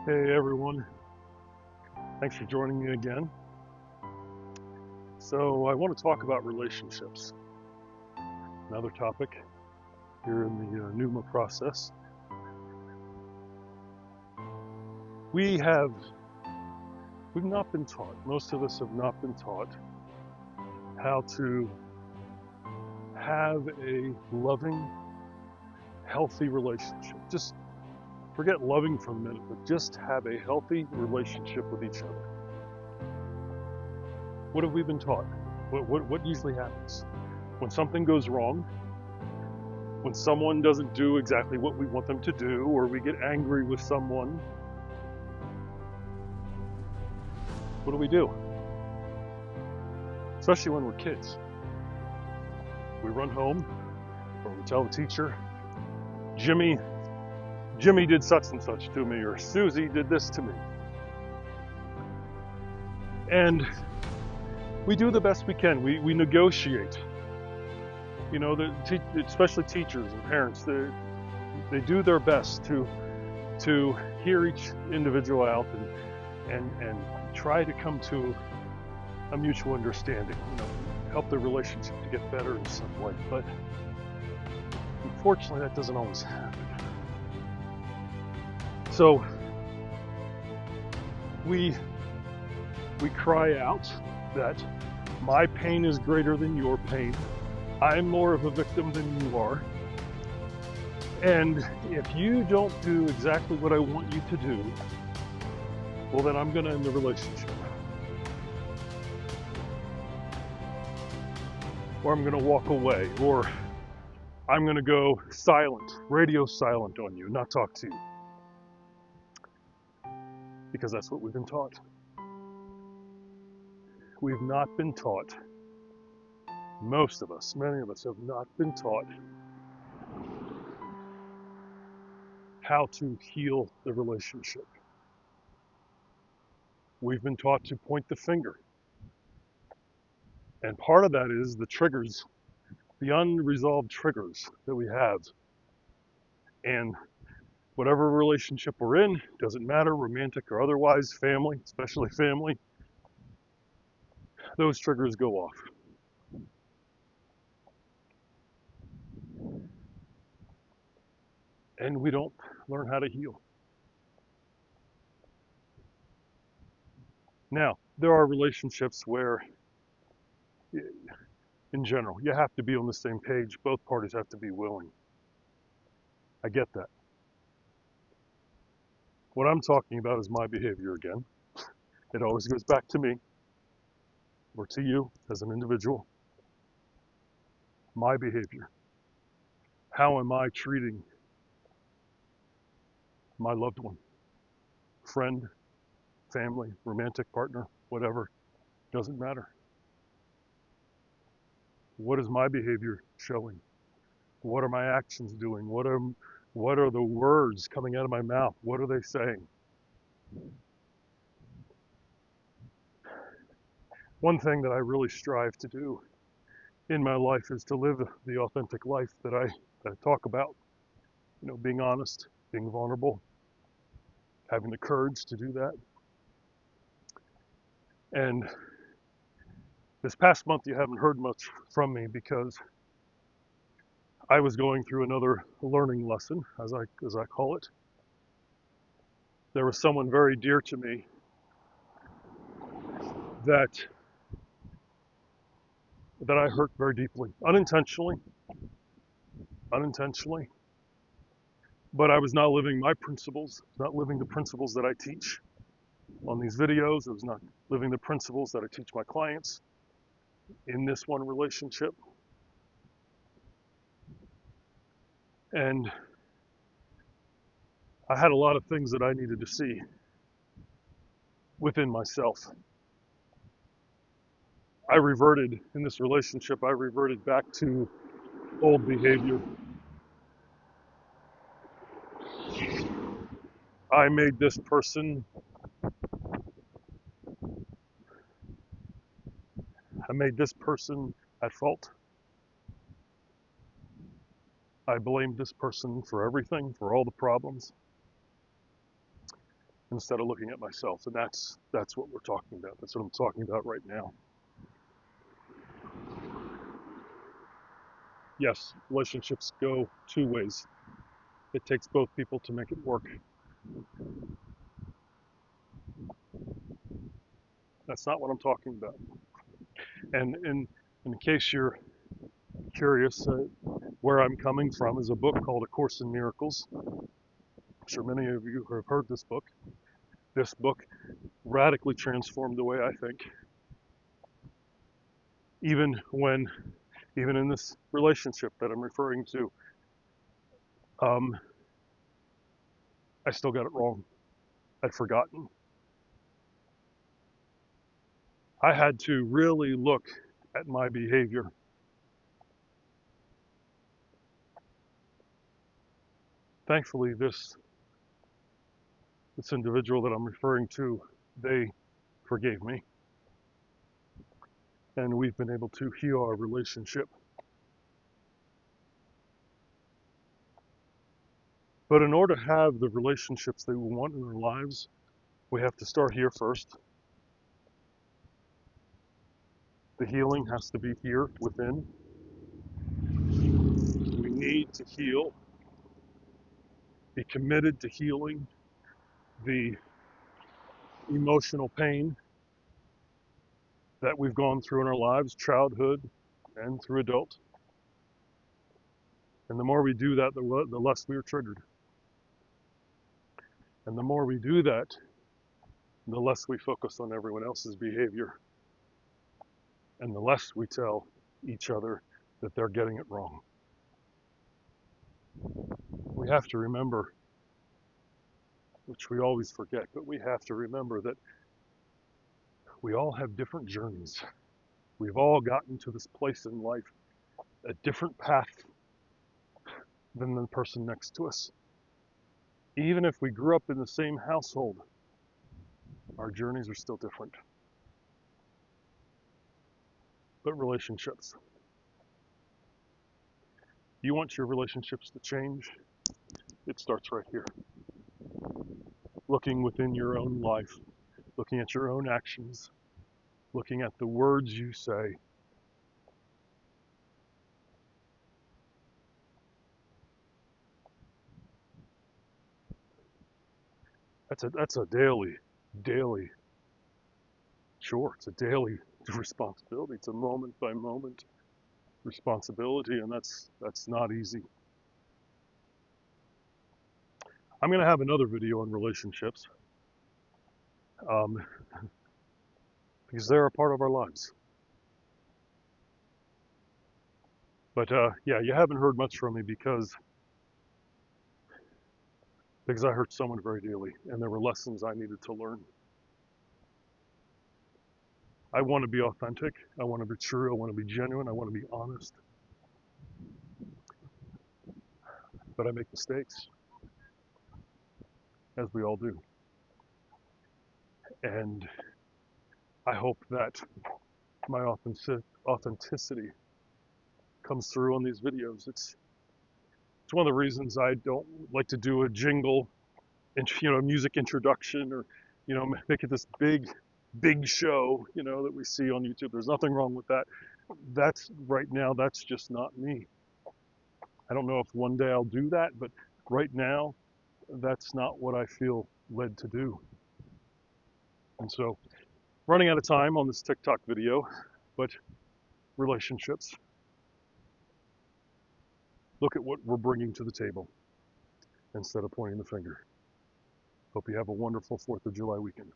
Hey everyone, thanks for joining me again. So, I want to talk about relationships, another topic here in the Numa process. We've not been taught, most of us have not been taught how to have a loving, healthy relationship. Just forget loving for a minute, but just have a healthy relationship with each other. What have we been taught? What usually happens? When something goes wrong, when someone doesn't do exactly what we want them to do, or we get angry with someone, what do? Especially when we're kids. We run home, or we tell the teacher, Jimmy did such and such to me, or Susie did this to me. And we do the best we can. We negotiate. You know, especially teachers and parents, they do their best to hear each individual out and try to come to a mutual understanding, help the relationship to get better in some way. But unfortunately, that doesn't always happen. So we cry out that my pain is greater than your pain. I'm more of a victim than you are. And if you don't do exactly what I want you to do, well, then I'm going to end the relationship. Or I'm going to walk away. Or I'm going to go silent, radio silent on you, not talk to you. Because that's what we've been taught. We've not been taught, most of us, many of us have not been taught how to heal the relationship. We've been taught to point the finger. And part of that is the triggers, the unresolved triggers that we have. And whatever relationship we're in, doesn't matter, romantic or otherwise, family, especially family, those triggers go off. And we don't learn how to heal. Now, there are relationships where, in general, you have to be on the same page. Both parties have to be willing. I get that. What I'm talking about is my behavior again. It always goes back to me or to you as an individual. My behavior. How am I treating my loved one, friend, family, romantic partner, whatever? Doesn't matter. What is my behavior showing? What are my actions doing? What are the words coming out of my mouth? What are they saying? One thing that I really strive to do in my life is to live the authentic life that I talk about. Being honest, being vulnerable, having the courage to do that. And this past month, you haven't heard much from me because I was going through another learning lesson, as I call it. There was someone very dear to me that I hurt very deeply, unintentionally, but I was not living my principles, not living the principles that I teach on these videos. I was not living the principles that I teach my clients in this one relationship. And I had a lot of things that I needed to see within myself. In this relationship, I reverted back to old behavior. I made this person at fault. I blamed this person for everything, for all the problems. instead of looking at myself. And that's what we're talking about. That's what I'm talking about right now. Yes, relationships go two ways. It takes both people to make it work. That's not what I'm talking about. And in case you're curious, where I'm coming from is a book called A Course in Miracles. I'm sure many of you have heard this book. This book radically transformed the way I think. Even in this relationship that I'm referring to, um, I still got it wrong. I'd forgotten. I had to really look at my behavior. Thankfully, this individual that I'm referring to, they forgave me. And we've been able to heal our relationship. But in order to have the relationships that we want in our lives, we have to start here first. The healing has to be here within. We need to heal, be committed to healing the emotional pain that we've gone through in our lives, childhood and through adult. And the more we do that, the less we are triggered. And the more we do that, the less we focus on everyone else's behavior. And the less we tell each other that they're getting it wrong. We have to remember, which we always forget, but we have to remember that we all have different journeys. We've all gotten to this place in life, a different path than the person next to us. Even if we grew up in the same household, our journeys are still different. But relationships. You want your relationships to change? It starts right here. Looking within your own life, looking at your own actions, looking at the words you say. That's a daily, sure, it's a daily responsibility. It's a moment by moment responsibility, and that's not easy. I'm going to have another video on relationships because they're a part of our lives. But yeah, you haven't heard much from me because I hurt someone very dearly, and there were lessons I needed to learn. I want to be authentic. I want to be true. I want to be genuine. I want to be honest. But I make mistakes, as we all do. And I hope that my authenticity comes through on these videos. It's one of the reasons I don't like to do a jingle, music introduction, or make it this big show, that we see on YouTube. There's nothing wrong with that. That's right now. That's just not me. I don't know if one day I'll do that, but right now, that's not what I feel led to do. And so, running out of time on this TikTok video, but relationships. Look at what we're bringing to the table instead of pointing the finger. Hope you have a wonderful 4th of July weekend.